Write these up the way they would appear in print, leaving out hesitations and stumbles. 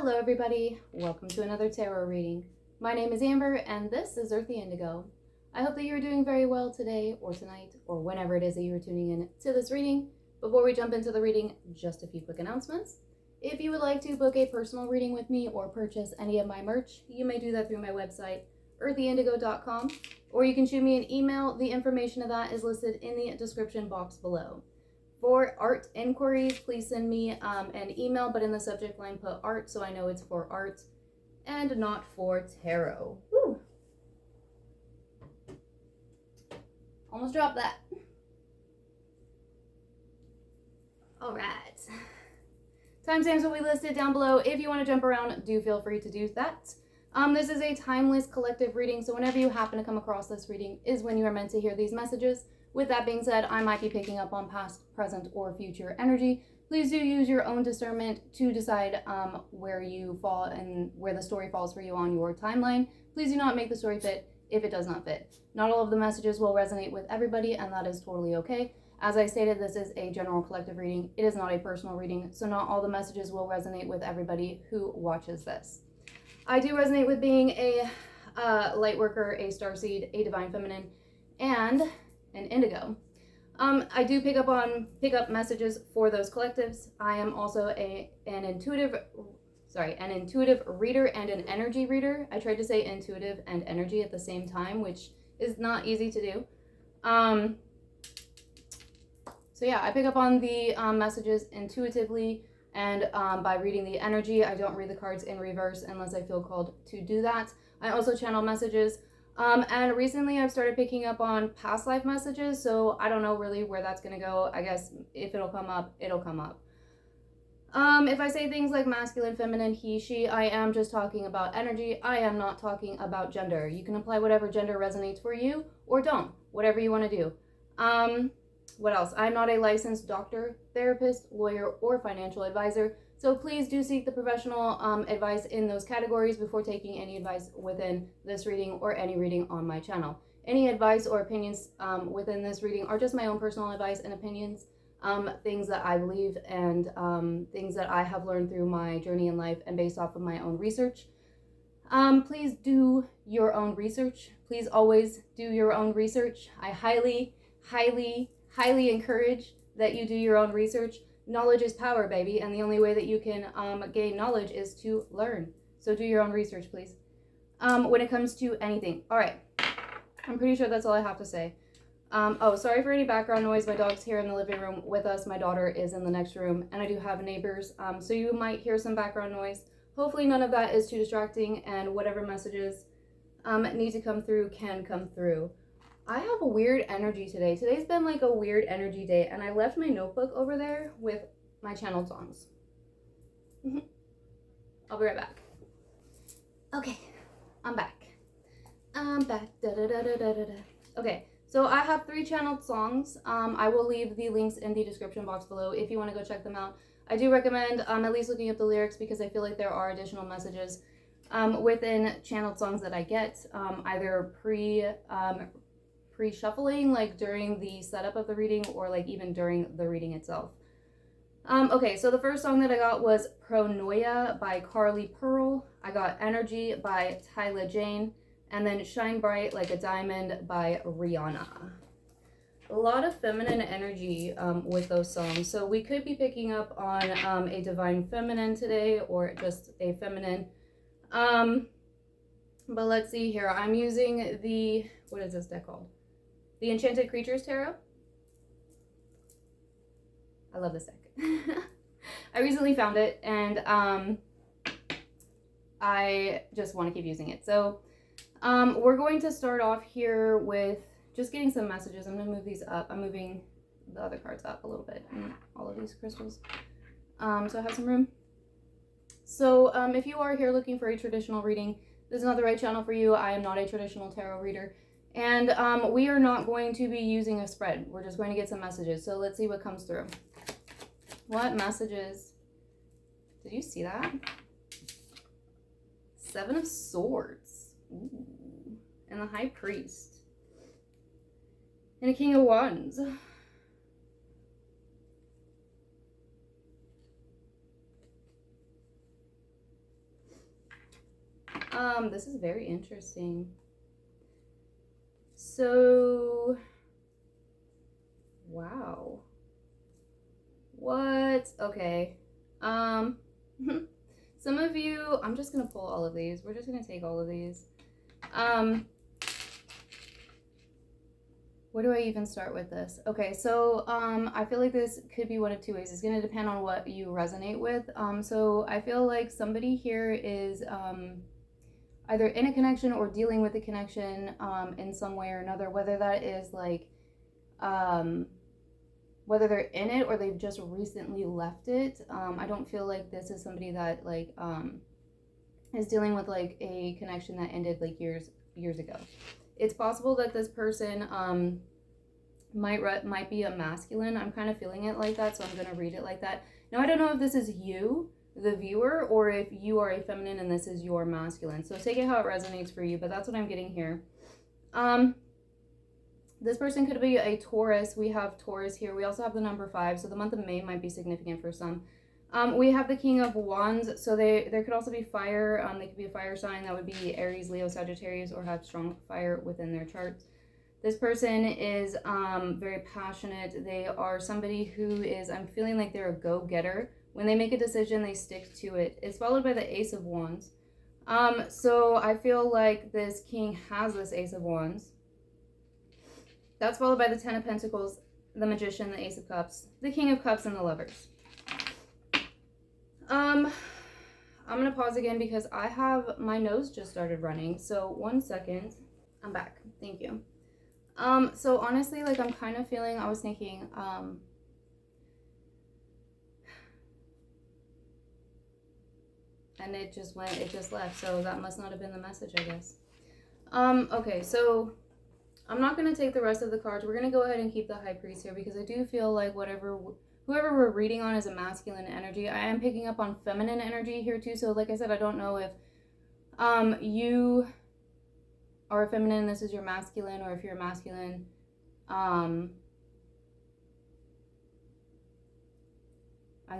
Hello everybody, welcome to another tarot reading. My name is Amber and this is Earthy Indigo. I hope that you're doing very well today or tonight or whenever it is that you are tuning in to this reading. Before we jump into the reading, just a few quick announcements. If you would like to book a personal reading with me or purchase any of my merch, you may do that through my website, earthyindigo.com, or you can shoot me an email. The information of that is listed in the description box below. For art inquiries, please send me an email, but in the subject line put art so I know it's for art and not for tarot. Woo! Almost dropped that. All right. Timestamps will be listed down below. If you want to jump around, do feel free to do that. This is a timeless collective reading, so whenever you happen to come across this reading is when you are meant to hear these messages. With that being said, I might be picking up on past, present, or future energy. Please do use your own discernment to decide where you fall and where the story falls for you on your timeline. Please do not make the story fit if it does not fit. Not all of the messages will resonate with everybody, and that is totally okay. As I stated, this is a general collective reading. It is not a personal reading, so not all the messages will resonate with everybody who watches this. I do resonate with being a Lightworker, a Starseed, a Divine Feminine, and an Indigo. I do pick up messages for those collectives. I am also an intuitive reader and an energy reader. I tried to say intuitive and energy at the same time, which is not easy to do. So yeah, I pick up on the messages intuitively and by reading the energy. I don't read the cards in reverse unless I feel called to do that. I also channel messages. And recently I've started picking up on past life messages, so I don't know really where that's going to go. I guess if it'll come up, it'll come up. If I say things like masculine, feminine, he, she, I am just talking about energy. I am not talking about gender. You can apply whatever gender resonates for you or don't, whatever you want to do. What else? I'm not a licensed doctor, therapist, lawyer, or financial advisor. So please do seek the professional advice in those categories before taking any advice within this reading or any reading on my channel. Any advice or opinions within this reading are just my own personal advice and opinions, things that I believe and things that I have learned through my journey in life and based off of my own research. Please do your own research. Please always do your own research. I highly, highly, highly encourage that you do your own research. Knowledge is power, baby, and the only way that you can gain knowledge is to learn. So do your own research, please. When it comes to anything. All right. I'm pretty sure that's all I have to say. Oh, sorry for any background noise. My dog's here in the living room with us. My daughter is in the next room, and I do have neighbors, so you might hear some background noise. Hopefully none of that is too distracting, and whatever messages need to come through can come through. I have a weird energy today. Today's been like a weird energy day, and I left my notebook over there with my channeled songs. I'll be right back. Okay, I'm back. I'm back. Da, da, da, da, da, da. Okay, so I have 3 channeled songs. I will leave the links in the description box below if you want to go check them out. I do recommend at least looking up the lyrics because I feel like there are additional messages within channeled songs that I get, either pre-shuffling, like during the setup of the reading or like even during the reading itself. Okay, so the first song that I got was Pronoia by Carly Pearl. I got Energy by Tyla Jane, and then Shine Bright Like a Diamond by Rihanna. A lot of feminine energy with those songs. So we could be picking up on a divine feminine today or just a feminine. But let's see here. I'm using the, what is this deck called? The Enchanted Creatures Tarot. I love this deck. I recently found it, and I just want to keep using it. So we're going to start off here with just getting some messages. I'm going to move these up. I'm moving the other cards up a little bit, and all of these crystals. So I have some room. So if you are here looking for a traditional reading, this is not the right channel for you. I am not a traditional tarot reader. And we are not going to be using a spread. We're just going to get some messages. So let's see what comes through. What messages? Did you see that? 7 of Swords. Ooh. And the High Priest. And a King of Wands. This is very interesting. So, wow. What? Okay. Some of you, I'm just gonna pull all of these. We're just gonna take all of these. Where do I even start with this? Okay, so I feel like this could be one of two ways. It's gonna depend on what you resonate with. So I feel like somebody here is either in a connection or dealing with a connection in some way or another, whether that is like whether they're in it or they've just recently left it. I don't feel like this is somebody that like is dealing with like a connection that ended like years ago. It's possible that this person might be a masculine. I'm kind of feeling it like that, so I'm gonna read it like that. Now I don't know if this is you, the viewer, or if you are a feminine and this is your masculine. So take it how it resonates for you, but that's what I'm getting here. This person could be a Taurus. We have Taurus here. We also have the number 5, so the month of May might be significant for some. We have the King of Wands, so there could also be fire. They could be a fire sign. That would be Aries, Leo, Sagittarius, or have strong fire within their charts. This person is very passionate. They are somebody who is, I'm feeling like they're a go-getter. When they make a decision, they stick to it. It's followed by the Ace of Wands. So I feel like this king has this Ace of Wands. That's followed by the Ten of Pentacles, the Magician, the Ace of Cups, the King of Cups, and the Lovers. I'm going to pause again because I have, my nose just started running. So 1 second. I'm back. Thank you. So honestly, like I'm kind of feeling, I was thinking, and it just left. So that must not have been the message, I guess. Okay, so I'm not going to take the rest of the cards. We're going to go ahead and keep the High Priest here because I do feel like whoever we're reading on is a masculine energy. I am picking up on feminine energy here too. So like I said, I don't know if you are a feminine, this is your masculine, or if you're a masculine, and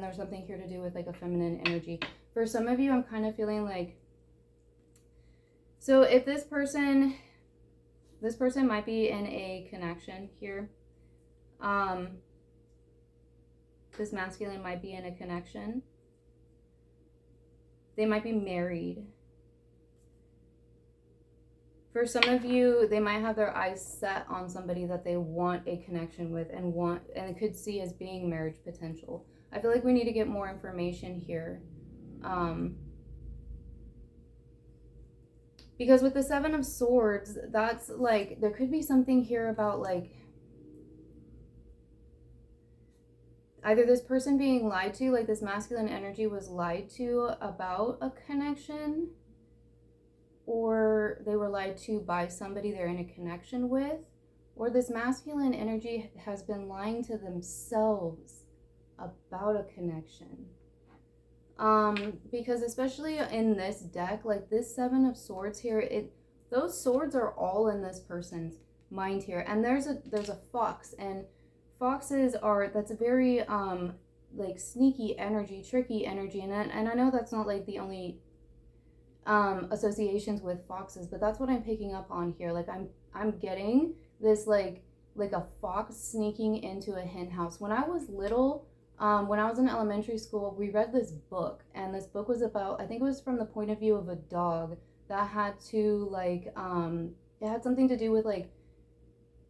there's something here to do with like a feminine energy. For some of you, I'm kind of feeling like, so if this person might be in a connection here. This masculine might be in a connection. They might be married. For some of you, they might have their eyes set on somebody that they want a connection with and could see as being marriage potential. I feel like we need to get more information here. Because with the Seven of Swords, that's like, there could be something here about like, either this person being lied to, like this masculine energy was lied to about a connection, or they were lied to by somebody they're in a connection with, or this masculine energy has been lying to themselves about a connection. Because especially in this deck, like this Seven of Swords here, those swords are all in this person's mind here. And there's a fox, and foxes are, that's a very like sneaky energy, tricky energy, and I know that's not like the only associations with foxes, but that's what I'm picking up on here. Like I'm getting this like a fox sneaking into a hen house. When I was little, when I was in elementary school, we read this book, and this book was about, I think it was from the point of view of a dog that had to like it had something to do with like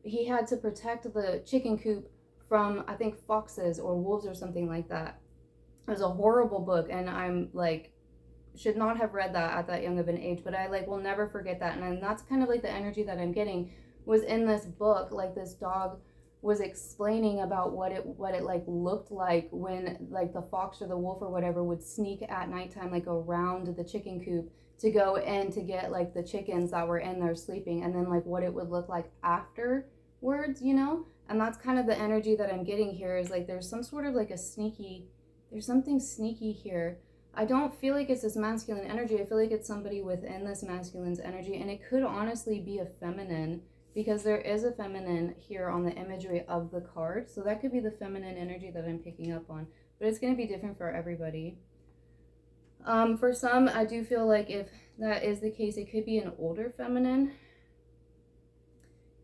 he had to protect the chicken coop from, I think, foxes or wolves or something like that. It was a horrible book, and I'm like, should not have read that at that young of an age, but I like will never forget that. And that's kind of like the energy that I'm getting was in this book. Like this dog was explaining about what it like looked like when like the fox or the wolf or whatever would sneak at nighttime like around the chicken coop to go in to get like the chickens that were in there sleeping, and then like what it would look like afterwards, you know. And that's kind of the energy that I'm getting here, is like there's some sort of like there's something sneaky here. I don't feel like it's this masculine energy. I feel like it's somebody within this masculine's energy, and it could honestly be a feminine, because there is a feminine here on the imagery of the card. So that could be the feminine energy that I'm picking up on, but it's going to be different for everybody. For some, I do feel like if that is the case, it could be an older feminine.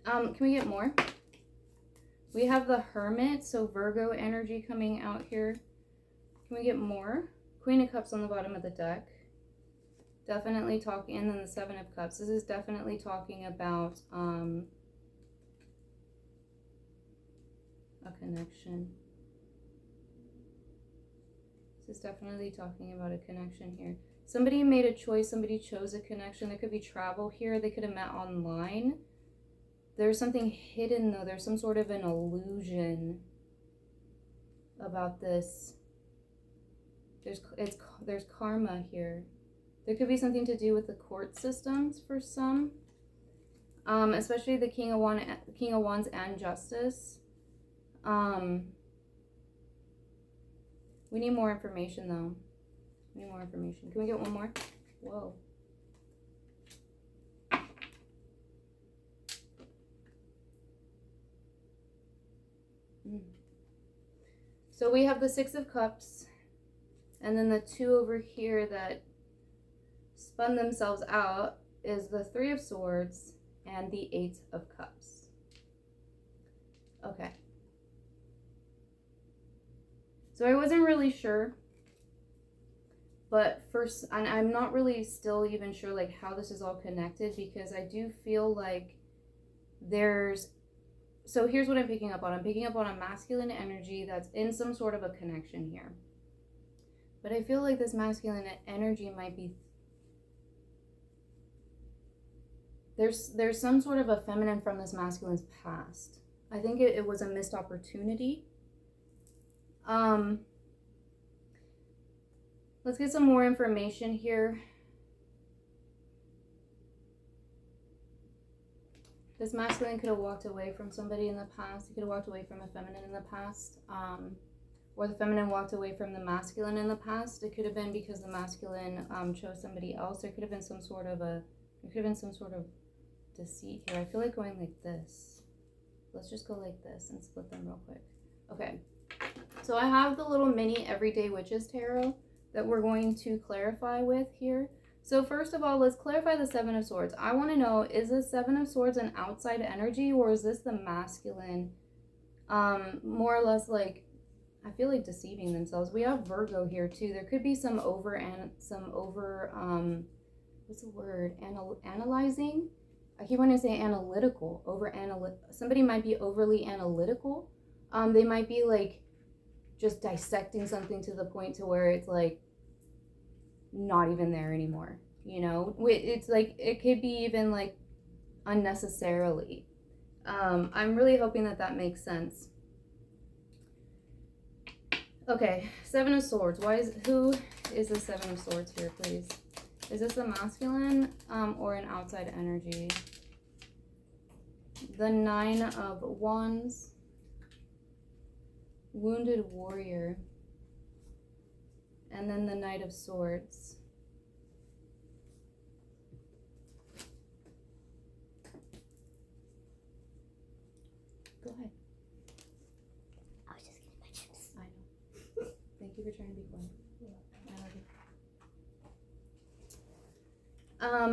Can we get more? We have the Hermit, so Virgo energy coming out here. Can we get more? Queen of Cups on the bottom of the deck. Definitely talking, and then the Seven of Cups. This is definitely talking about a connection. This is definitely talking about a connection here. Somebody made a choice, somebody chose a connection. There could be travel here. They could have met online. There's something hidden though. There's some sort of an illusion about this. There's karma here. There could be something to do with the court systems for some. Especially the King of Wands and Justice. We need more information though. We need more information. Can we get one more? Whoa. So we have the Six of Cups, and then the two over here that spun themselves out is the Three of Swords and the Eight of Cups. Okay. So I wasn't really sure, but first, and I'm not really still even sure like how this is all connected, because I do feel like there's, so here's what I'm picking up on. I'm picking up on a masculine energy that's in some sort of a connection here. But I feel like this masculine energy might be, there's some sort of a feminine from this masculine's past. I think it was a missed opportunity. Let's get some more information here. This masculine could have walked away from somebody in the past. He could have walked away from a feminine in the past. Or the feminine walked away from the masculine in the past. It could have been because the masculine chose somebody else. There could have been some sort of deceit here. I feel like going like this. Let's just go like this and split them real quick. Okay. So I have the little mini Everyday Witches Tarot that we're going to clarify with here. So first of all, let's clarify the Seven of Swords. I want to know, is the Seven of Swords an outside energy, or is this the masculine more or less like, I feel like deceiving themselves? We have Virgo here too. There could be some what's the word? Analyzing? I keep wanting to say analytical. Somebody might be overly analytical. They might be like just dissecting something to the point to where it's like not even there anymore, you know? It's like, it could be even like unnecessarily. I'm really hoping that makes sense. Okay, Seven of Swords. Who is the Seven of Swords here, please? Is this a masculine or an outside energy? The Nine of Wands. Wounded Warrior. And then the Knight of Swords. Go ahead. I was just getting my chips. I know. Thank you for trying to be quiet. I love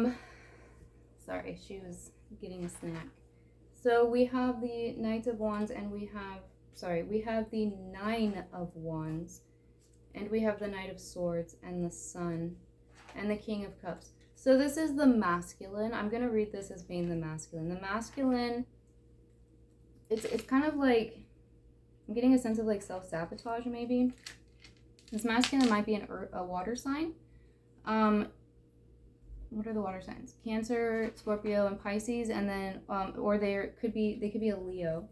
you. Sorry, she was getting a snack. So we have the Knight of Wands and we have the Nine of Wands. And we have the Knight of Swords and the Sun and the King of Cups. So this is the masculine. I'm going to read this as being the masculine. The masculine, it's kind of like, I'm getting a sense of like self-sabotage maybe. This masculine might be a water sign. What are the water signs? Cancer, Scorpio, and Pisces. And then, or they could be a Leo.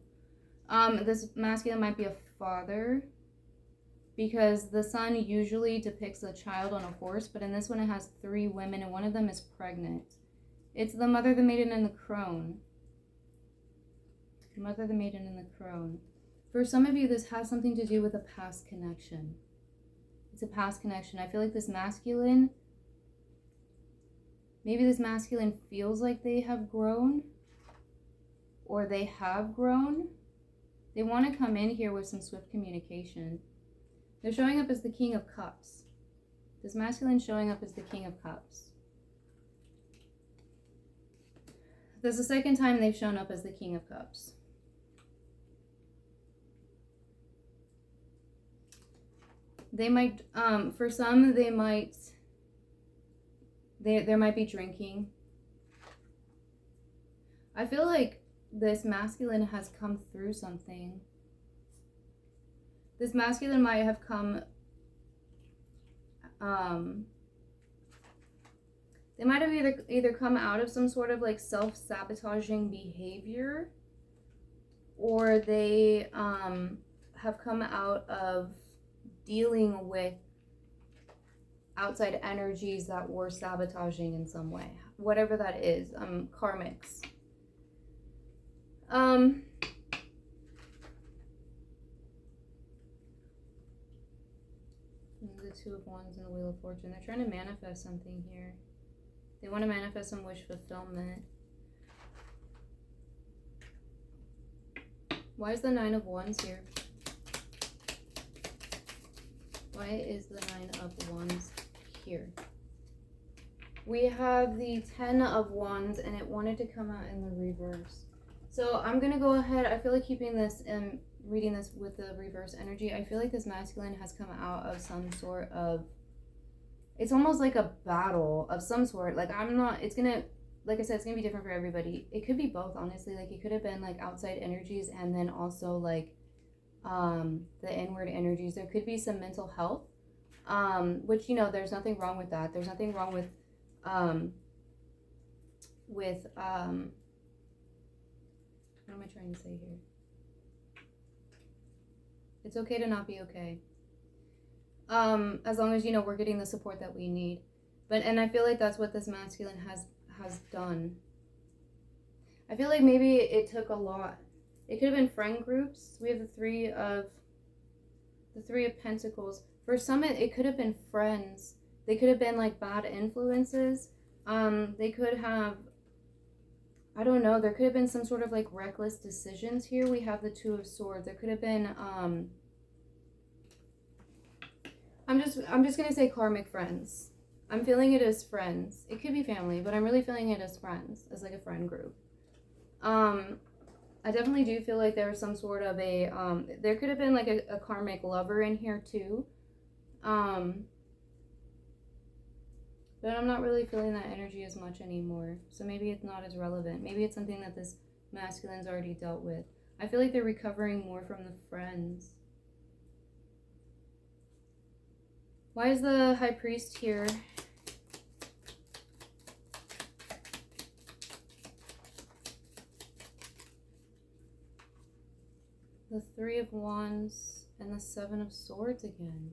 This masculine might be a father, because the sun usually depicts a child on a horse, but in this one it has 3 women and one of them is pregnant. It's the Mother, the Maiden, and the Crone. Mother, the Maiden, and the Crone. For some of you, this has something to do with a past connection. It's a past connection. I feel like this masculine, maybe this masculine feels like they have grown, or they have grown. They want to come in here with some swift communication. They're showing up as the King of Cups. This masculine showing up as the King of Cups. This is the second time they've shown up as the King of Cups. They might, for some, they might, there might be drinking. I feel like this masculine has come through something. This masculine might have come, they might have either come out of some sort of like self-sabotaging behavior, or they have come out of dealing with outside energies that were sabotaging in some way, whatever that is. Karmics. The Two of Wands and the Wheel of Fortune. They're trying to manifest something here. They want to manifest some wish fulfillment. Why is the Nine of Wands here? Why is the Nine of Wands here? We have the Ten of Wands, and it wanted to come out in the reverse. So I'm going to go ahead. I feel like keeping this and reading this with the reverse energy. I feel like this masculine has come out of some sort of, it's almost like a battle of some sort. Like it's going to, like I said, it's going to be different for everybody. It could be both, honestly. Like it could have been like outside energies and then also like the inward energies. There could be some mental health, which, you know, there's nothing wrong with that. There's nothing wrong with what am I trying to say here? It's okay to not be okay. As long as, you know, we're getting the support that we need. And I feel like that's what this masculine has done. I feel like maybe it took a lot. It could have been friend groups. We have the Three of Pentacles. For some, it could have been friends. They could have been like bad influences. They could have, I don't know, there could have been some sort of like reckless decisions here. We have the Two of Swords. There could have been, I'm just going to say karmic friends. I'm feeling it as friends. It could be family, but I'm really feeling it as friends, as like a friend group. I definitely do feel like there was some sort of a, there could have been like a karmic lover in here too. But I'm not really feeling that energy as much anymore. So maybe it's not as relevant. Maybe it's something that this masculine's already dealt with. I feel like they're recovering more from the friends. Why is the High Priest here? The Three of Wands and the Seven of Swords again.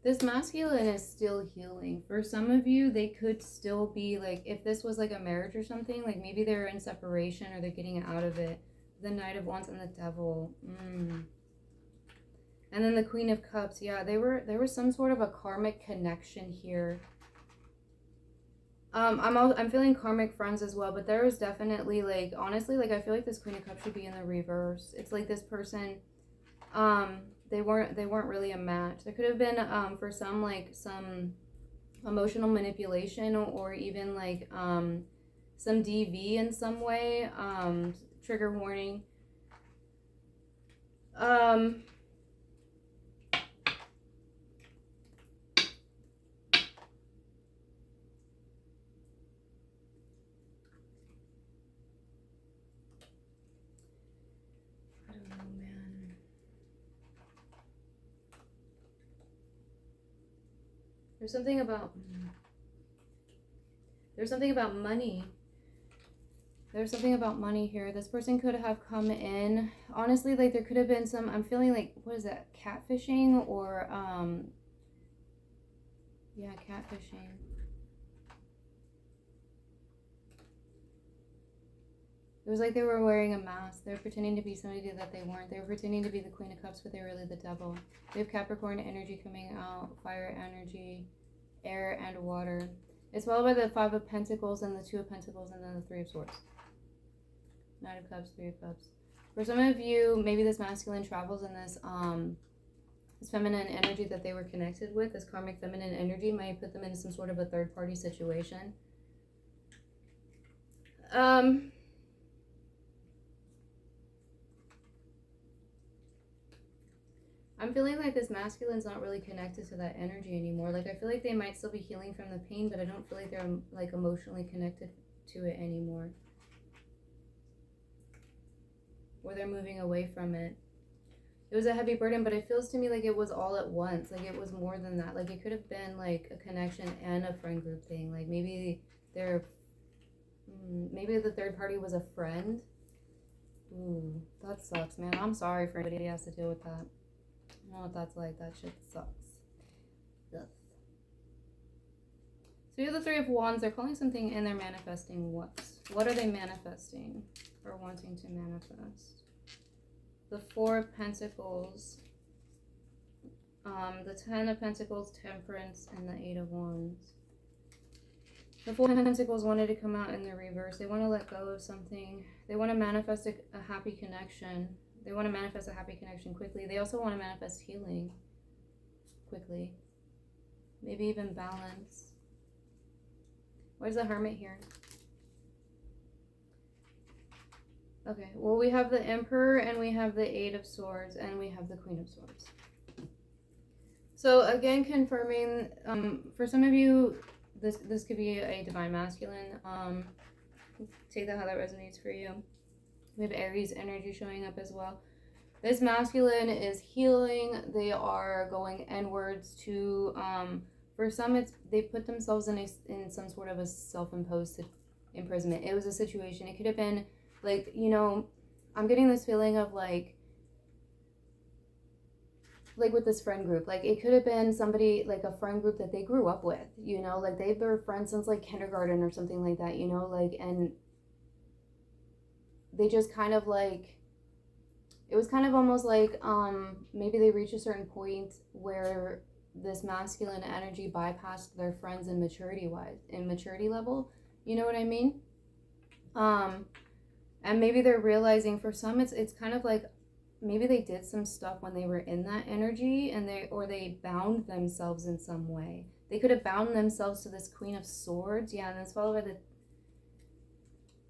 This masculine is still healing. For some of you, they could still be like, if this was like a marriage or something, like maybe they're in separation or they're getting out of it. The Knight of Wands and the Devil. And then the Queen of Cups. Yeah, there was some sort of a karmic connection here. I'm feeling karmic friends as well, but there is definitely like, honestly, like I feel like this Queen of Cups should be in the reverse. It's like this person, they weren't really a match. There could have been for some like some emotional manipulation or even like some DV in some way. Trigger warning. There's something about money. There's something about money here. This person could have come in. Honestly, like there could have been some, I'm feeling like, what is that? Catfishing or, yeah, catfishing. It was like they were wearing a mask. They were pretending to be somebody that they weren't. They were pretending to be the Queen of Cups, but they were really the Devil. We have Capricorn energy coming out, fire energy, air, and water. It's followed by the Five of Pentacles and the Two of Pentacles and then the Three of Swords. Knight of Cups, Three of Cups. For some of you, maybe this masculine travels in this this feminine energy that they were connected with, this karmic feminine energy, might put them in some sort of a third-party situation. I'm feeling like this masculine's not really connected to that energy anymore. Like, I feel like they might still be healing from the pain, but I don't feel like they're, like, emotionally connected to it anymore. Or they're moving away from it. It was a heavy burden, but it feels to me like it was all at once. Like, it was more than that. Like, it could have been, like, a connection and a friend group thing. Like, maybe the third party was a friend. Ooh, that sucks, man. I'm sorry for anybody who has to deal with that. I don't know what that's like. That shit sucks. Ugh. So you have the Three of Wands. They're calling something and they're manifesting what? What are they manifesting or wanting to manifest? The Four of Pentacles, the Ten of Pentacles, Temperance, and the Eight of Wands. The Four of Pentacles wanted to come out in the reverse. They want to let go of something. They want to manifest a happy connection. They want to manifest a happy connection quickly. They also want to manifest healing quickly. Maybe even balance. Where's the Hermit here? Okay, well, we have the Emperor, and we have the Eight of Swords, and we have the Queen of Swords. So, again, confirming, for some of you, this could be a divine masculine. Take that how that resonates for you. We have Aries energy showing up as well. This masculine is healing. They are going inwards to, for some, they put themselves in some sort of a self-imposed imprisonment. It was a situation. It could have been, like, you know, I'm getting this feeling of, like with this friend group, like, it could have been somebody, like, a friend group that they grew up with, you know, like, they've been friends since, like, kindergarten or something like that, you know, like, and they just kind of, like, it was kind of almost like, maybe they reached a certain point where this masculine energy bypassed their friends in maturity level, you know what I mean? And maybe they're realizing, for some, it's kind of like, maybe they did some stuff when they were in that energy, and they bound themselves in some way. They could have bound themselves to this Queen of Swords, yeah, and that's followed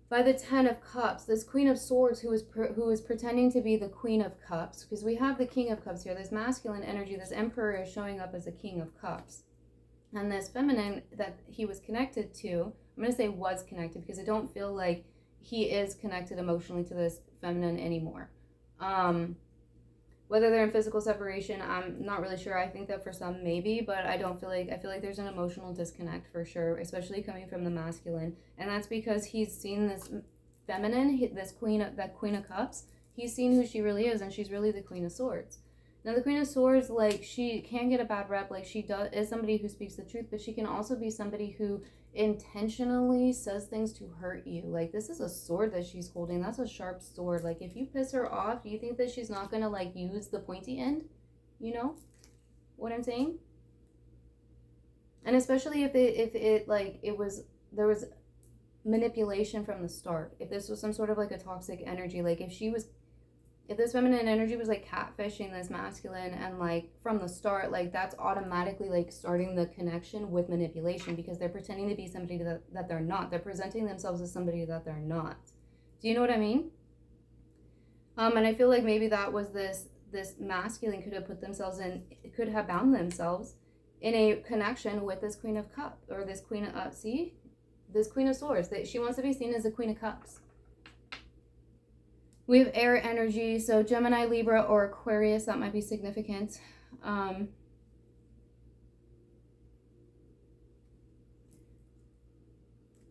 by the Ten of Cups. This Queen of Swords who is pretending to be the Queen of Cups, because we have the King of Cups here. This masculine energy, this Emperor is showing up as a King of Cups, and this feminine that he was connected to, I'm going to say was connected, because I don't feel like he is connected emotionally to this feminine anymore. Whether they're in physical separation, I'm not really sure. I think that for some, maybe, but I feel like there's an emotional disconnect for sure, especially coming from the masculine. And that's because he's seen this feminine, that Queen of Cups, he's seen who she really is, and she's really the Queen of Swords. Now, the Queen of Swords, like, she can get a bad rep, like, she is somebody who speaks the truth, but she can also be somebody who intentionally says things to hurt you. Like, this is a sword that she's holding. That's a sharp sword. Like, if you piss her off, do you think that she's not gonna, like, use the pointy end? You know what I'm saying? And especially if there was manipulation from the start. If this was some sort of, like, a toxic energy, like, if this feminine energy was, like, catfishing this masculine, and, like, from the start, like, that's automatically, like, starting the connection with manipulation, because they're pretending to be somebody that they're not. They're presenting themselves as somebody that they're not. Do you know what I mean? And I feel like maybe that was this masculine could have bound themselves in a connection with this Queen of Cups, or this Queen of, this Queen of Swords. She wants to be seen as the Queen of Cups. We have air energy, so Gemini, Libra, or Aquarius, that might be significant.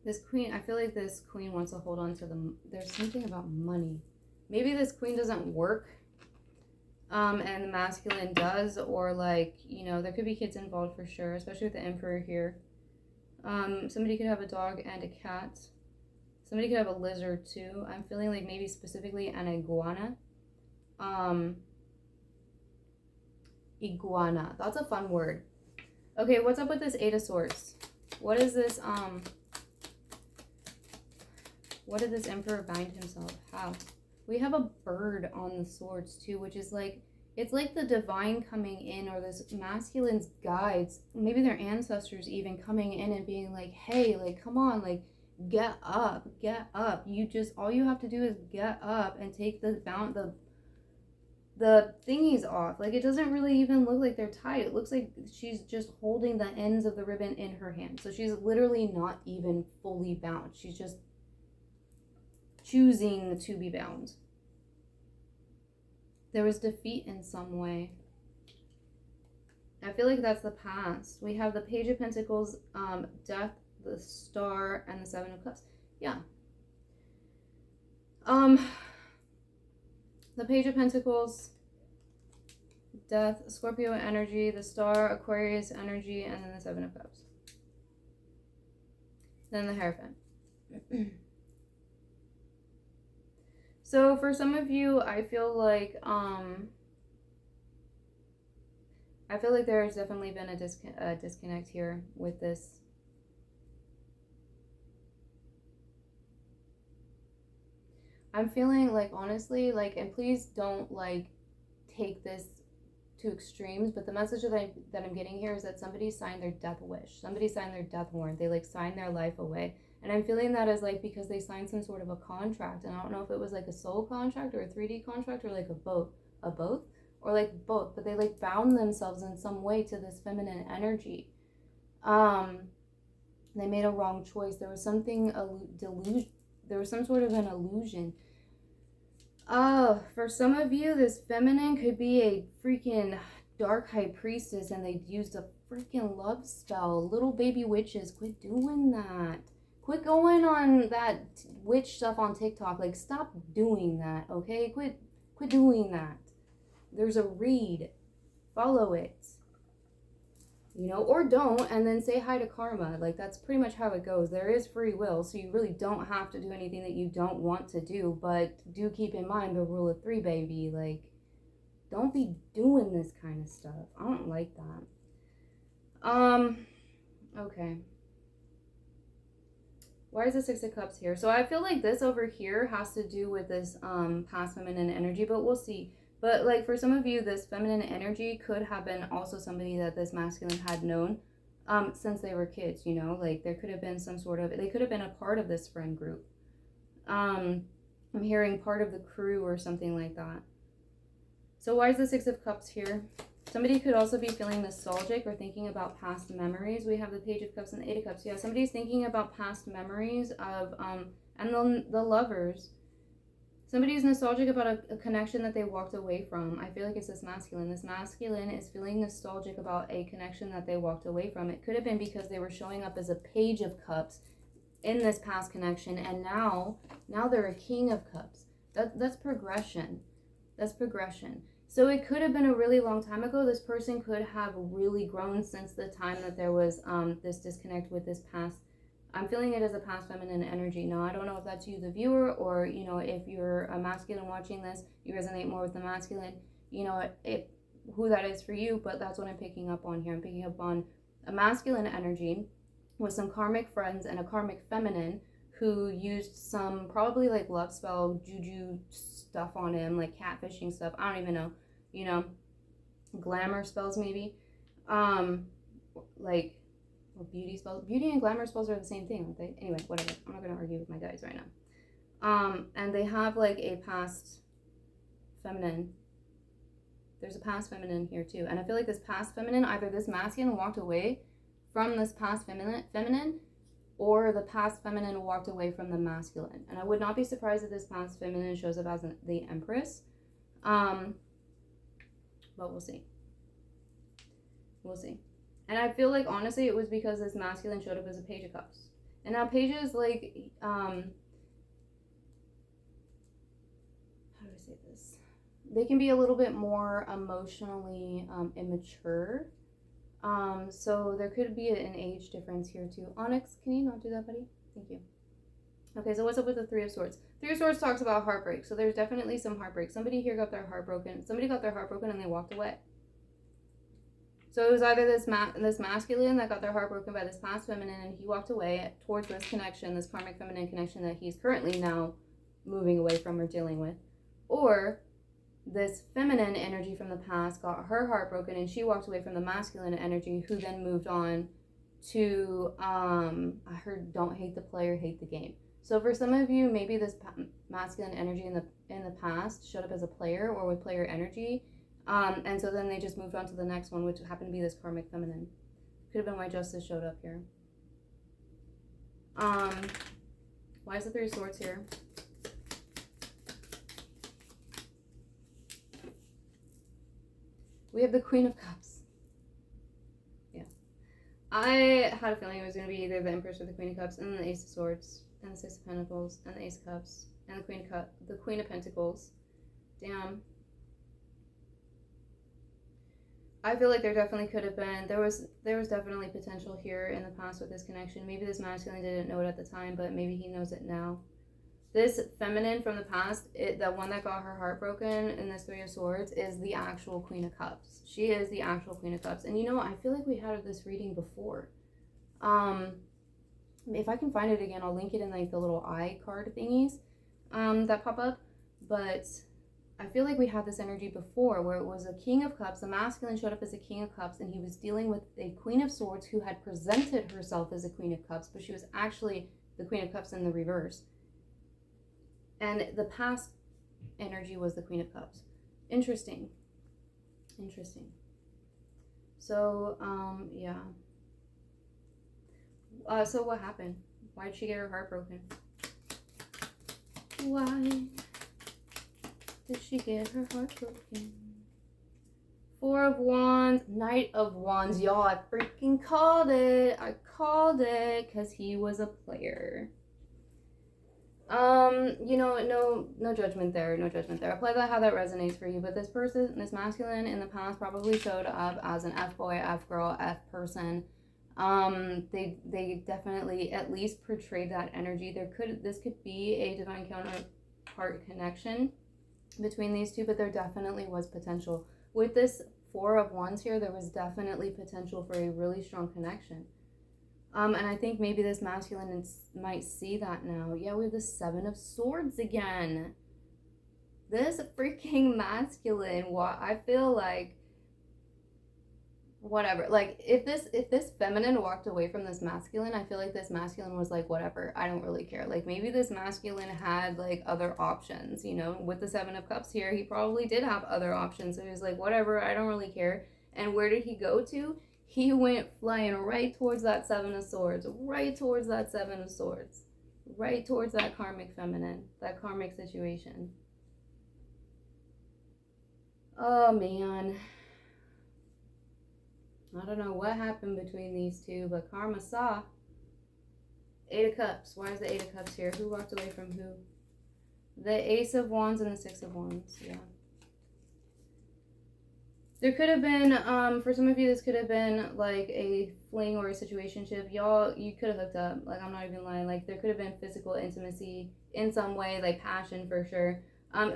This queen, I feel like this queen wants to hold on to there's something about money. Maybe this queen doesn't work, and the masculine does, or, like, you know, there could be kids involved for sure, especially with the Emperor here. Somebody could have a dog and a cat. Somebody could have a lizard too. I'm feeling like maybe specifically an iguana. Iguana. That's a fun word. Okay, what's up with this Eight of Swords? What is this, what did this Emperor bind himself? How? We have a bird on the swords too, which is, like, It's like the divine coming in, or this masculine's guides, maybe their ancestors even coming in and being like, hey, like, come on, like, get up. You just, all you have to do is get up and take the thingies off. Like, it doesn't really even look like they're tied. It looks like she's just holding the ends of the ribbon in her hand. So she's literally not even fully bound. She's just choosing to be bound. There was defeat in some way. I feel like that's the past. We have the Page of Pentacles, Death, the Star, and the Seven of Cups. Yeah. The Page of Pentacles, Death, Scorpio energy, the Star, Aquarius energy, and then the Seven of Cups. Then the Hierophant. So for some of you, I feel like there's definitely been a disconnect here with this. I'm feeling like, honestly, like, and please don't like take this to extremes, but the message that I'm getting here is that somebody signed their death wish. Somebody signed their death warrant. They like signed their life away. And I'm feeling that as like because they signed some sort of a contract. And I don't know if it was like a soul contract or a 3D contract or like a both or like both, but they like bound themselves in some way to this feminine energy. They made a wrong choice. There was something there was some sort of an illusion. For some of you, this feminine could be a freaking dark high priestess, and they used a freaking love spell. Little baby witches, quit doing that. Quit going on that witch stuff on TikTok. Like, stop doing that, okay? Quit doing that. There's a read. Follow it. You know, or don't, and then say hi to karma. Like, that's pretty much how it goes. There is free will, so you really don't have to do anything that you don't want to do, but do keep in mind the rule of 3, baby. Like, don't be doing this kind of stuff. I don't like that. Okay. Why is the 6 of Cups here? So I feel like this over here has to do with this past feminine energy, but we'll see. But like for some of you, this feminine energy could have been also somebody that this masculine had known since they were kids, you know? Like there could have been some sort of, they could have been a part of this friend group. I'm hearing part of the crew or something like that. So why is the 6 of Cups here? Somebody could also be feeling nostalgic or thinking about past memories. We have the Page of Cups and the 8 of Cups. Yeah, somebody's thinking about past memories of, and the lovers. Somebody's nostalgic about a connection that they walked away from. I feel like it's this masculine. This masculine is feeling nostalgic about a connection that they walked away from. It could have been because they were showing up as a Page of Cups in this past connection, and now they're a King of Cups. That's progression. That's progression. So it could have been a really long time ago. This person could have really grown since the time that there was this disconnect with this past. I'm feeling it as a past feminine energy. Now, I don't know if that's you, the viewer, or, you know, if you're a masculine watching this, you resonate more with the masculine, you know, who that is for you, but that's what I'm picking up on here. I'm picking up on a masculine energy with some karmic friends and a karmic feminine who used some probably like love spell, juju stuff on him, like catfishing stuff. I don't even know, you know, glamour spells maybe, like, or beauty spells. Beauty and glamour spells are the same thing, aren't they? Anyway, whatever. I'm not going to argue with my guys right now. And they have like a past feminine. There's a past feminine here too. And I feel like this past feminine, either this masculine walked away from this past feminine, or the past feminine walked away from the masculine. And I would not be surprised if this past feminine shows up as the Empress. But we'll see. We'll see. And I feel like, honestly, it was because this masculine showed up as a Page of Cups. And now pages, like, how do I say this? They can be a little bit more emotionally immature. So there could be an age difference here too. Onyx, can you not do that, buddy? Thank you. Okay, so what's up with the 3 of Swords? 3 of Swords talks about heartbreak. So there's definitely some heartbreak. Somebody here got their heart broken. Somebody got their heart broken and they walked away. So it was either this masculine that got their heart broken by this past feminine and he walked away towards this connection, this karmic feminine connection that he's currently now moving away from or dealing with. Or this feminine energy from the past got her heart broken, and she walked away from the masculine energy, who then moved on to I heard, don't hate the player, hate the game. So for some of you, maybe this masculine energy in the past showed up as a player or with player energy, and so then they just moved on to the next one, which happened to be this karmic feminine. Could have been why justice showed up here. Why is the Three of Swords here? We have the Queen of Cups. Yeah. I had a feeling it was going to be either the Empress or the Queen of Cups, and then the Ace of Swords, and the Six of Pentacles, and the Ace of Cups, and the Queen of Pentacles. Damn. I feel like there definitely could have been, there was definitely potential here in the past with this connection. Maybe this masculine didn't know it at the time, but maybe he knows it now. This feminine from the past, the one that got her heart broken in this Three of Swords, is the actual Queen of Cups. She is the actual Queen of Cups. And you know, I feel like we had this reading before. If I can find it again, I'll link it in like the little eye card thingies that pop up. But I feel like we had this energy before where it was a King of Cups. The masculine showed up as a King of Cups, and he was dealing with a Queen of Swords who had presented herself as a Queen of Cups, but she was actually the Queen of Cups in the reverse. And the past energy was the Queen of Cups. Interesting. Interesting. So, yeah. So what happened? Why did she get her heart broken? Why did she get her heart broken? Four of Wands, Knight of Wands. Y'all, I freaking called it. I called it because he was a player. You know, no judgment there, no judgment there. Apply that how that resonates for you. But this person, this masculine in the past, probably showed up as an F-boy, F-girl, F-person. They definitely at least portrayed that energy. This could be a divine counterpart connection between these two, but there definitely was potential. With this Four of Wands here, there was definitely potential for a really strong connection. And I think maybe this masculine might see that now. Yeah, we have the Seven of Swords again. This freaking masculine, I feel like, whatever. Like, if this feminine walked away from this masculine, I feel like this masculine was like, whatever, I don't really care. Like, maybe this masculine had, like, other options, you know? With the Seven of Cups here, he probably did have other options. So he was like, whatever, I don't really care. And where did he go to? He went flying right towards that Seven of Swords, right towards that Seven of Swords, right towards that karmic feminine, that karmic situation. Oh, man. I don't know what happened between these two, but karma saw. Eight of Cups. Why is the Eight of Cups here? Who walked away from who? The Ace of Wands and the Six of Wands. Yeah. There could have been, for some of you, this could have been like a fling or a situationship. Y'all, you could have hooked up. Like, I'm not even lying. Like, there could have been physical intimacy in some way, like passion for sure.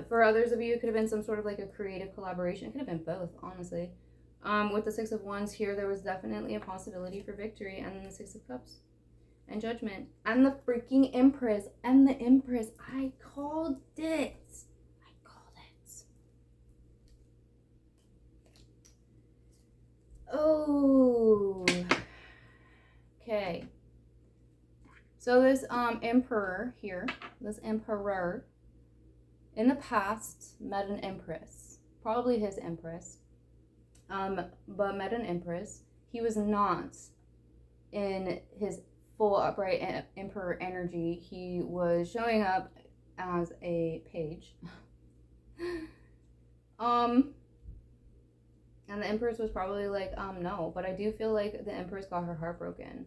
For others of you, it could have been some sort of like a creative collaboration. It could have been both, honestly. With the Six of Wands here, there was definitely a possibility for victory. And then the Six of Cups and Judgment. And the freaking Empress. And the Empress. I called it. Oh, okay. So this emperor here, this emperor, in the past met an empress, probably his empress, but met an empress. He was not in his full upright emperor energy. He was showing up as a page. And the Empress was probably like, no. But I do feel like the Empress got her heart broken.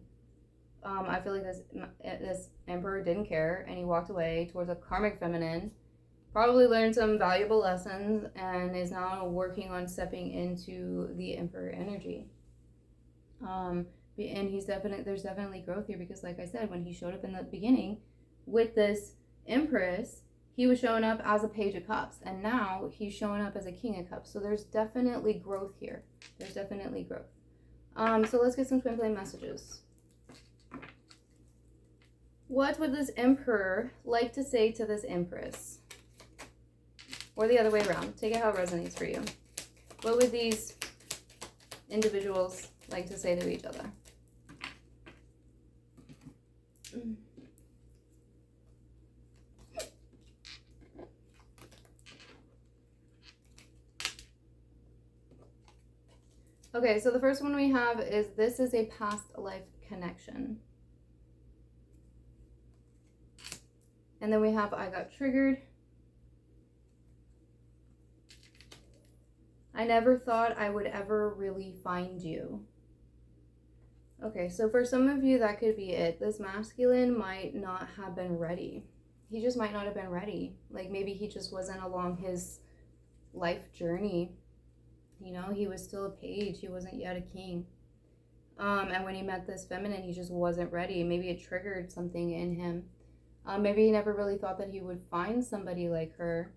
I feel like this Emperor didn't care, and he walked away towards a karmic feminine. Probably learned some valuable lessons, and is now working on stepping into the Emperor energy. And there's definitely growth here, because like I said, when he showed up in the beginning with this Empress, he was showing up as a Page of Cups, and now he's showing up as a King of Cups. So there's definitely growth here. There's definitely growth. So let's get some twin flame messages. What would this Emperor like to say to this Empress? or the other way around. Take it how it resonates for you. What would these individuals like to say to each other? Okay, so the first one we have is this is a past life connection. And then we have I got triggered. I never thought I would ever really find you. Okay, so for some of you, that could be it. This masculine might not have been ready. He just might not have been ready. Like maybe he just wasn't along his life journey. You know, he was still a page. He wasn't yet a king. And when he met this feminine, he just wasn't ready. Maybe it triggered something in him. Maybe he never really thought that he would find somebody like her.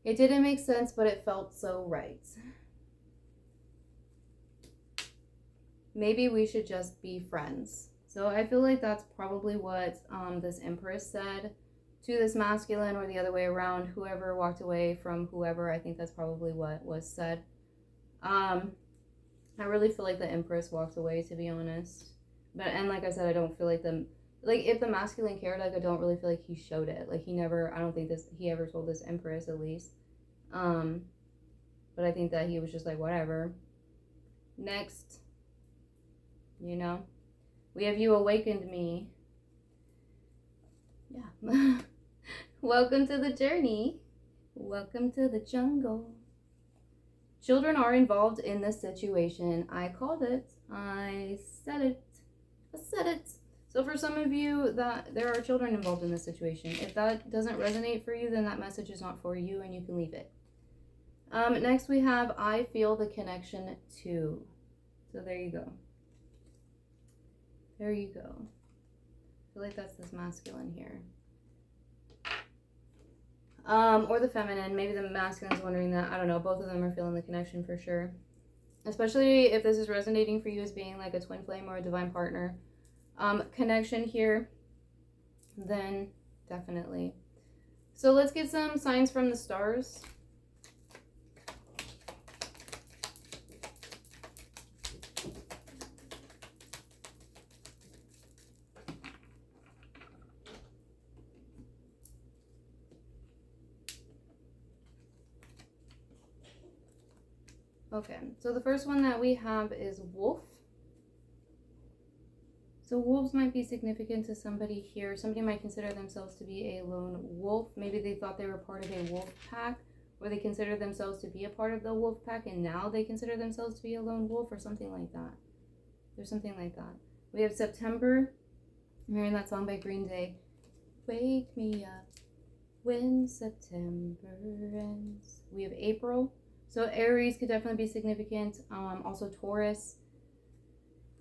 It didn't make sense, but it felt so right. Maybe we should just be friends. So I feel like that's probably what this Empress said to this masculine, or the other way around. Whoever walked away from whoever, I think that's probably what was said. I really feel like the Empress walked away, to be honest. And like I said, I don't feel like if the masculine cared, like I don't really feel like he showed it. Like I don't think he ever told this Empress, at least. But I think that he was just like, whatever. Next, you know, we have you awakened me. Yeah. Welcome to the journey. Welcome to the jungle. Children are involved in this situation. I called it. I said it. I said it. So for some of you, that there are children involved in this situation. If that doesn't resonate for you, then that message is not for you and you can leave it. Next we have I feel the connection to. So there you go. There you go. I feel like that's this masculine here. Or the feminine. Maybe the masculine's wondering that. I don't know. Both of them are feeling the connection for sure. Especially if this is resonating for you as being like a twin flame or a divine partner. Connection here. Then definitely. So let's get some signs from the stars. Okay, so the first one that we have is wolf. So wolves might be significant to somebody here. Somebody might consider themselves to be a lone wolf. Maybe they thought they were part of a wolf pack, or they considered themselves to be a part of the wolf pack, and now they consider themselves to be a lone wolf, or something like that. There's something like that. We have September. I'm hearing that song by Green Day. Wake me up when September ends. We have April. So Aries could definitely be significant. Also Taurus.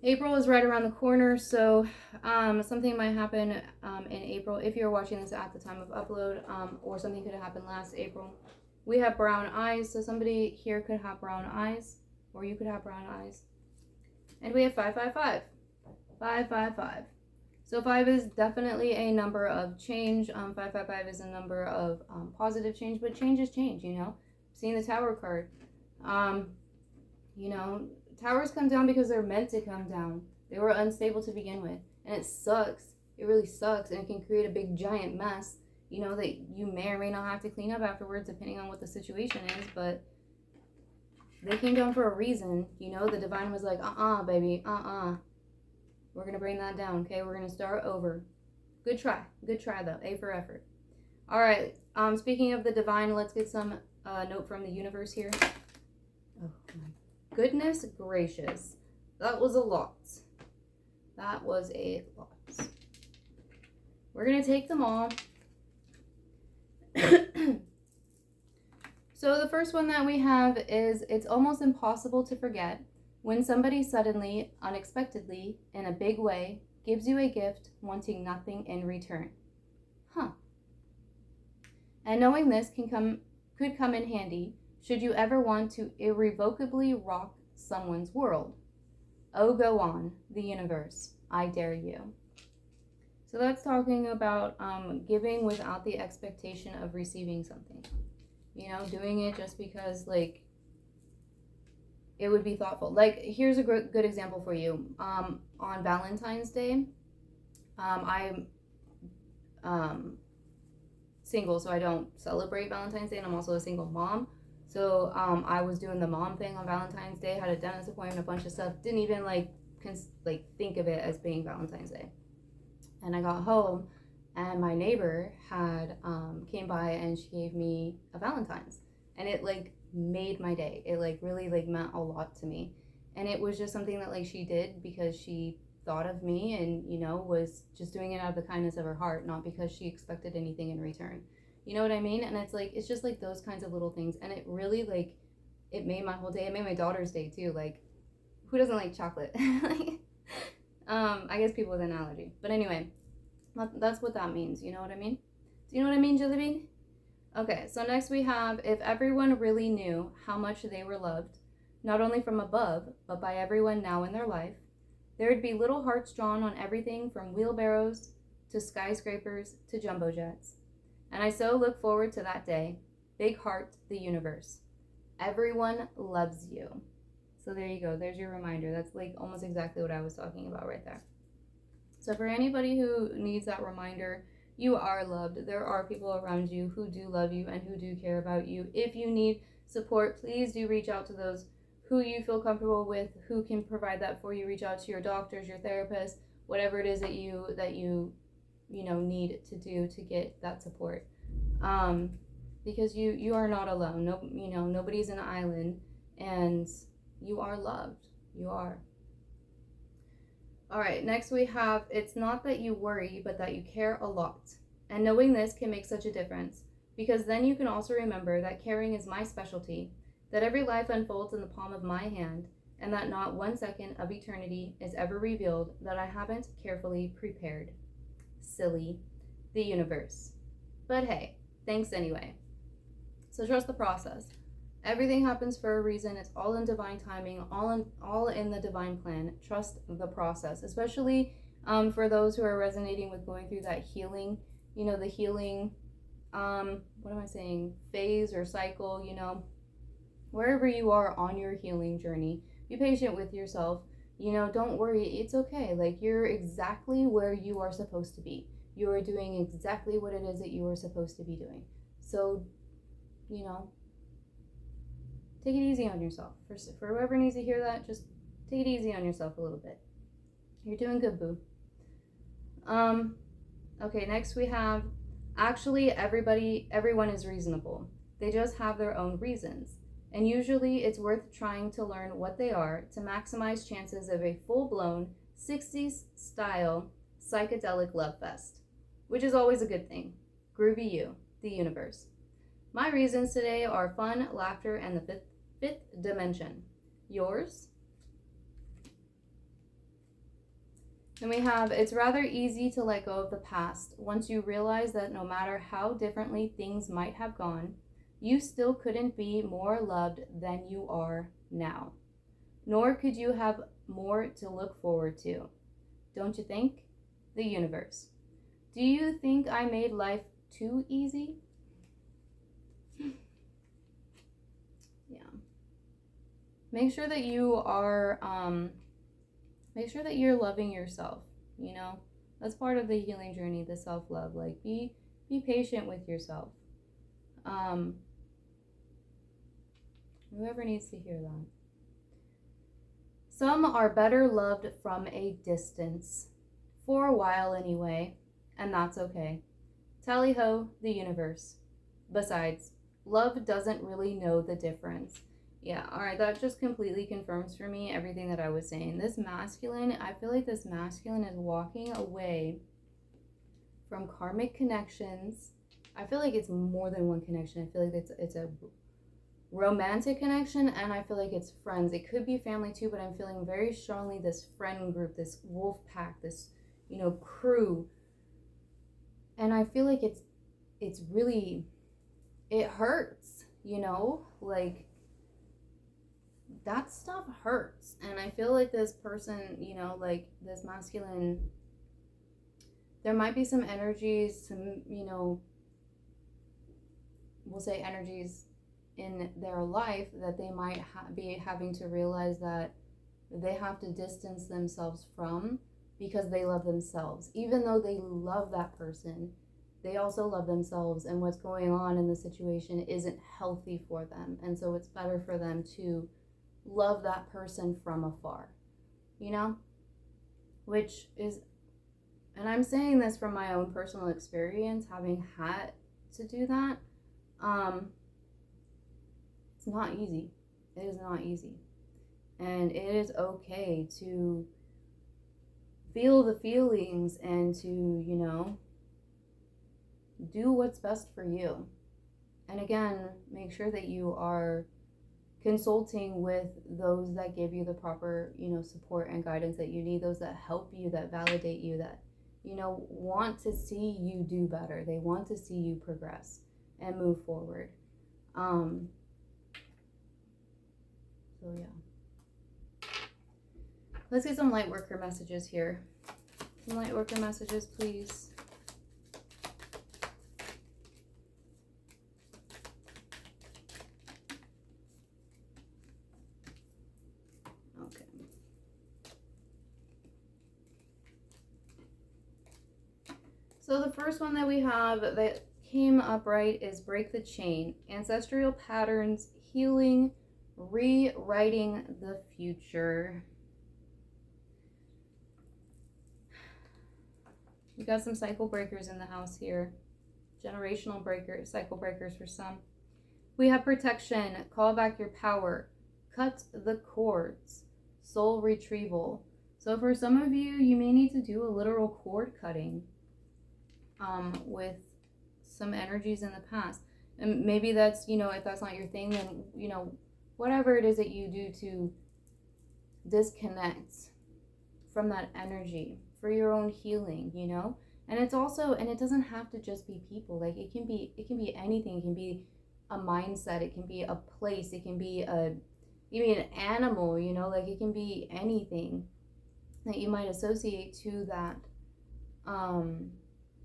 April is right around the corner, so something might happen in April if you're watching this at the time of upload, or something could have happened last April. We have brown eyes, so somebody here could have brown eyes, or you could have brown eyes. And we have 555. 555. So 5 is definitely a number of change. 555 is a number of positive change, but change is change, you know. Seeing the Tower card, you know, towers come down because they're meant to come down. They were unstable to begin with, and it sucks. It really sucks, and it can create a big giant mess, you know, that you may or may not have to clean up afterwards, depending on what the situation is. But they came down for a reason, you know. The divine was like, baby, we're gonna bring that down. Okay, we're gonna start over. Good try though. A for effort. All right. Speaking of the divine, let's get some note from the universe here. Oh my goodness gracious. That was a lot. That was a lot. We're going to take them all. So the first one that we have is, it's almost impossible to forget when somebody suddenly, unexpectedly, in a big way, gives you a gift wanting nothing in return. Huh. And knowing this could come in handy should you ever want to irrevocably rock someone's world. Oh, go on, the universe. I dare you. So that's talking about giving without the expectation of receiving something. You know, doing it just because, like, it would be thoughtful. Like, here's a good example for you. On Valentine's Day, I'm single, so I don't celebrate Valentine's Day, and I'm also a single mom. So I was doing the mom thing on Valentine's Day, had a dentist appointment, a bunch of stuff. Didn't even like think of it as being Valentine's Day. And I got home, and my neighbor had came by, and she gave me a Valentine's, and it like made my day. It like really like meant a lot to me, and it was just something that like she did because she thought of me, and you know, was just doing it out of the kindness of her heart, not because she expected anything in return. You know what I mean? And it's like, it's just like those kinds of little things, and it really like, it made my whole day. It made my daughter's day too. Like, who doesn't like chocolate? I guess people with an allergy, but anyway, that's what that means. You know what I mean? Do you know what I mean, Jelly Bean? Okay, so next we have, if everyone really knew how much they were loved, not only from above, but by everyone now in their life, there would be little hearts drawn on everything from wheelbarrows to skyscrapers to jumbo jets. And I so look forward to that day. Big heart, the universe. Everyone loves you. So there you go. There's your reminder. That's like almost exactly what I was talking about right there. So for anybody who needs that reminder, you are loved. There are people around you who do love you and who do care about you. If you need support, please do reach out to those who you feel comfortable with, who can provide that for you. Reach out to your doctors, your therapists, whatever it is that you need to do to get that support. Because you are not alone. No, nobody's an island, and you are loved. You are. All right, next we have, it's not that you worry, but that you care a lot. And knowing this can make such a difference, because then you can also remember that caring is my specialty, that every life unfolds in the palm of my hand, and that not 1 second of eternity is ever revealed that I haven't carefully prepared. Silly. The universe. But hey, thanks anyway. So trust the process. Everything happens for a reason. It's all in divine timing, all in the divine plan. Trust the process, especially for those who are resonating with going through that healing, the healing, what am I saying, phase or cycle, wherever you are on your healing journey. Be patient with yourself. Don't worry. It's okay. Like, you're exactly where you are supposed to be. You are doing exactly what it is that you are supposed to be doing. So, take it easy on yourself. For whoever needs to hear that, just take it easy on yourself a little bit. You're doing good, boo. Okay, next we have, actually everyone is reasonable. They just have their own reasons. And usually it's worth trying to learn what they are to maximize chances of a full-blown 60s style psychedelic love fest, which is always a good thing. Groovy you, the universe. My reasons today are fun, laughter, and the fifth dimension. Yours? Then we have, it's rather easy to let go of the past once you realize that no matter how differently things might have gone, you still couldn't be more loved than you are now. Nor could you have more to look forward to. Don't you think? The universe. Do you think I made life too easy? Yeah. Make sure that you are, make sure that you're loving yourself, That's part of the healing journey, the self-love. Like, be patient with yourself. Whoever needs to hear that. Some are better loved from a distance. For a while anyway, and that's okay. Tally-ho, the universe. Besides, love doesn't really know the difference. Yeah, alright, that just completely confirms for me everything that I was saying. This masculine, I feel like this masculine is walking away from karmic connections. I feel like it's more than one connection. I feel like it's a romantic connection, and I feel like it's friends. It could be family too, but I'm feeling very strongly this friend group, this wolf pack, this, crew. And I feel like it's really, it hurts, like, that stuff hurts. And I feel like this person, like this masculine, there might be some energies, some, we'll say energies in their life that they might be having to realize that they have to distance themselves from, because they love themselves. Even though they love that person, they also love themselves, and what's going on in the situation isn't healthy for them. And so it's better for them to love that person from afar, which is, and I'm saying this from my own personal experience, having had to do that. It's not easy. It is not easy. And it is okay to feel the feelings and to, do what's best for you. And again, make sure that you are consulting with those that give you the proper, support and guidance that you need, those that help you, that validate you, that, want to see you do better. They want to see you progress and move forward. So yeah. Let's get some light worker messages here. Some light worker messages, please. Okay. So the first one that we have that came up right is break the chain. Ancestral patterns, healing, rewriting the future. We got some cycle breakers in the house here. Generational breakers, cycle breakers for some. We have protection, call back your power, cut the cords, soul retrieval. So for some of you, you may need to do a literal cord cutting with some energies in the past. And maybe that's, if that's not your thing, then, whatever it is that you do to disconnect from that energy for your own healing, and it's also, and it doesn't have to just be people. Like it can be anything. It can be a mindset, it can be a place, it can be even an animal, like it can be anything that you might associate to that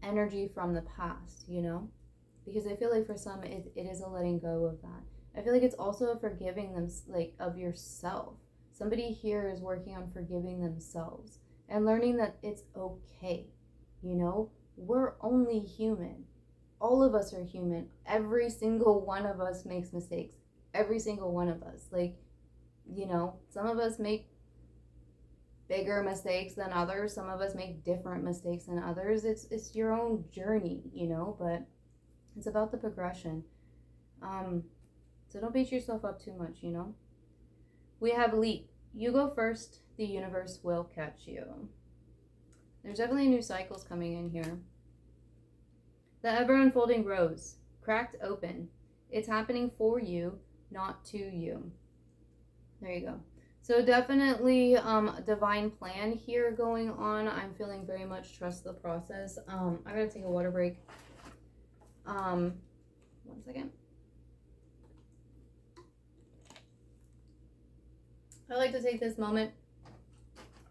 energy from the past, because I feel like for some it is a letting go of that. I feel like it's also a forgiving them, like, of yourself. Somebody here is working on forgiving themselves and learning that it's okay. We're only human. All of us are human. Every single one of us makes mistakes. Every single one of us. Like, some of us make bigger mistakes than others. Some of us make different mistakes than others. It's your own journey, but it's about the progression. So don't beat yourself up too much, We have leap. You go first, the universe will catch you. There's definitely new cycles coming in here. The ever-unfolding rose, cracked open. It's happening for you, not to you. There you go. So definitely divine plan here going on. I'm feeling very much trust the process. I gotta take a water break. 1 second. I'd like to take this moment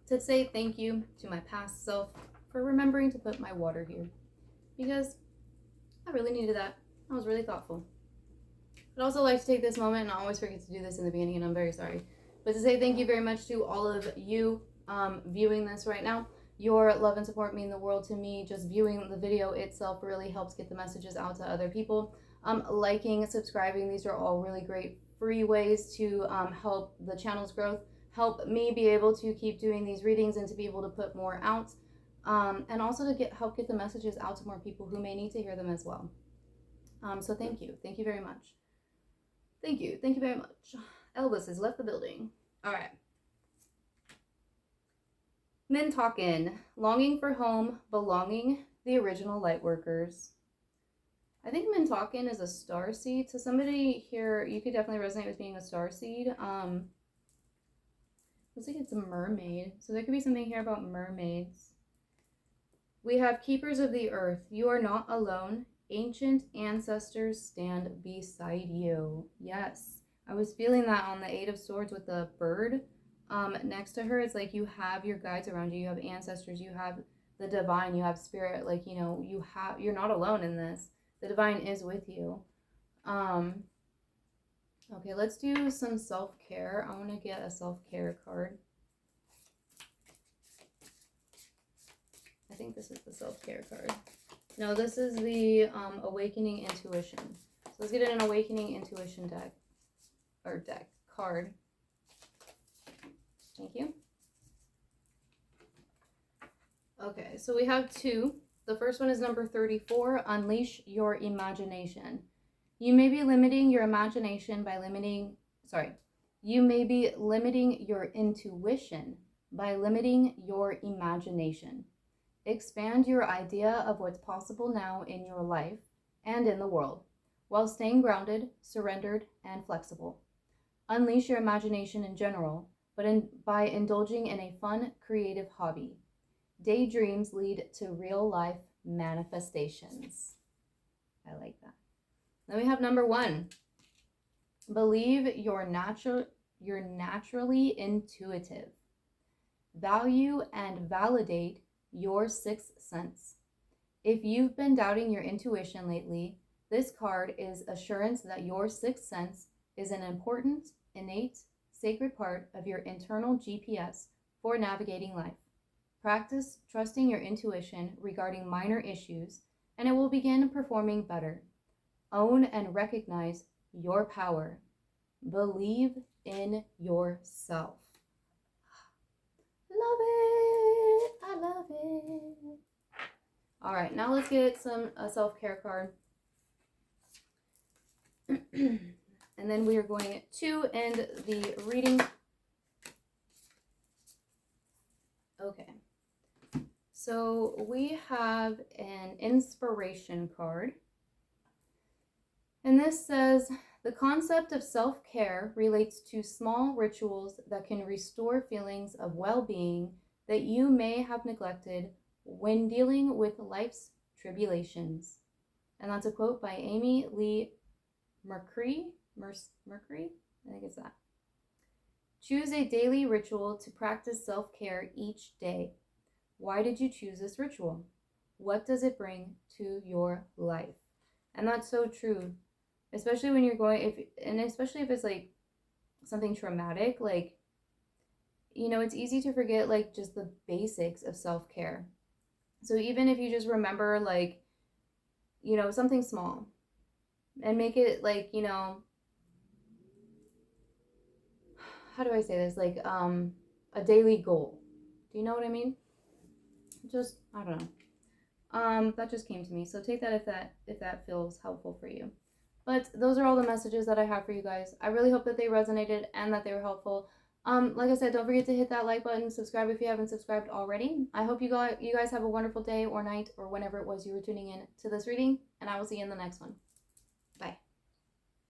to say thank you to my past self for remembering to put my water here, because I really needed that. I was really thoughtful. I'd also like to take this moment, and I always forget to do this in the beginning, and I'm very sorry, but to say thank you very much to all of you viewing this right now. Your love and support mean the world to me. Just viewing the video itself really helps get the messages out to other people. Liking, subscribing, these are all really great free ways to help the channel's growth, help me be able to keep doing these readings and to be able to put more out, and also to help get the messages out to more people who may need to hear them as well. So thank you very much. Thank you very much. Elvis has left the building. All right. Mintalkin, longing for home, belonging, the original Lightworkers. I think Mintalkin is a starseed. So somebody here, you could definitely resonate with being a starseed. Looks like it's a mermaid. So there could be something here about mermaids. We have keepers of the earth. You are not alone. Ancient ancestors stand beside you. Yes. I was feeling that on the 8 of Swords with the bird next to her. It's like you have your guides around you. You have ancestors. You have the divine, you have spirit, like, you know, you're not alone in this. The divine is with you. Okay, let's do some self-care. I want to get a self-care card. I think this is the self-care card. No, this is the awakening intuition. So let's get an awakening intuition deck. Or deck. Card. Thank you. Okay, so we have two. The first one is number 34, Unleash Your Imagination. You may be limiting your imagination by you may be limiting your intuition by limiting your imagination. Expand your idea of what's possible now in your life and in the world, while staying grounded, surrendered, and flexible. Unleash your imagination in general, but by indulging in a fun, creative hobby. Daydreams lead to real-life manifestations. I like that. Then we have number 1. Believe you're naturally intuitive. Value and validate your sixth sense. If you've been doubting your intuition lately, this card is assurance that your sixth sense is an important, innate, sacred part of your internal GPS for navigating life. Practice trusting your intuition regarding minor issues, and it will begin performing better. Own and recognize your power. Believe in yourself. Love it. I love it. All right, now let's get a self-care card. And then we are going to end the reading. Okay. So we have an inspiration card. And this says, the concept of self-care relates to small rituals that can restore feelings of well-being that you may have neglected when dealing with life's tribulations. And that's a quote by Amy Lee Mercury. I think it's that. Choose a daily ritual to practice self-care each day. Why did you choose this ritual? What does it bring to your life? And that's so true. Especially when you're going, especially if it's like something traumatic, like, you know, it's easy to forget like just the basics of self-care. So even if you just remember like, you know, something small and make it like, you know, how do I say this? Like a daily goal. Do you know what I mean? Just, I don't know. That just came to me. So take that if that feels helpful for you. But those are all the messages that I have for you guys. I really hope that they resonated and that they were helpful. Like I said, don't forget to hit that like button, subscribe if you haven't subscribed already. I hope you guys have a wonderful day or night or whenever it was you were tuning in to this reading, and I will see you in the next one.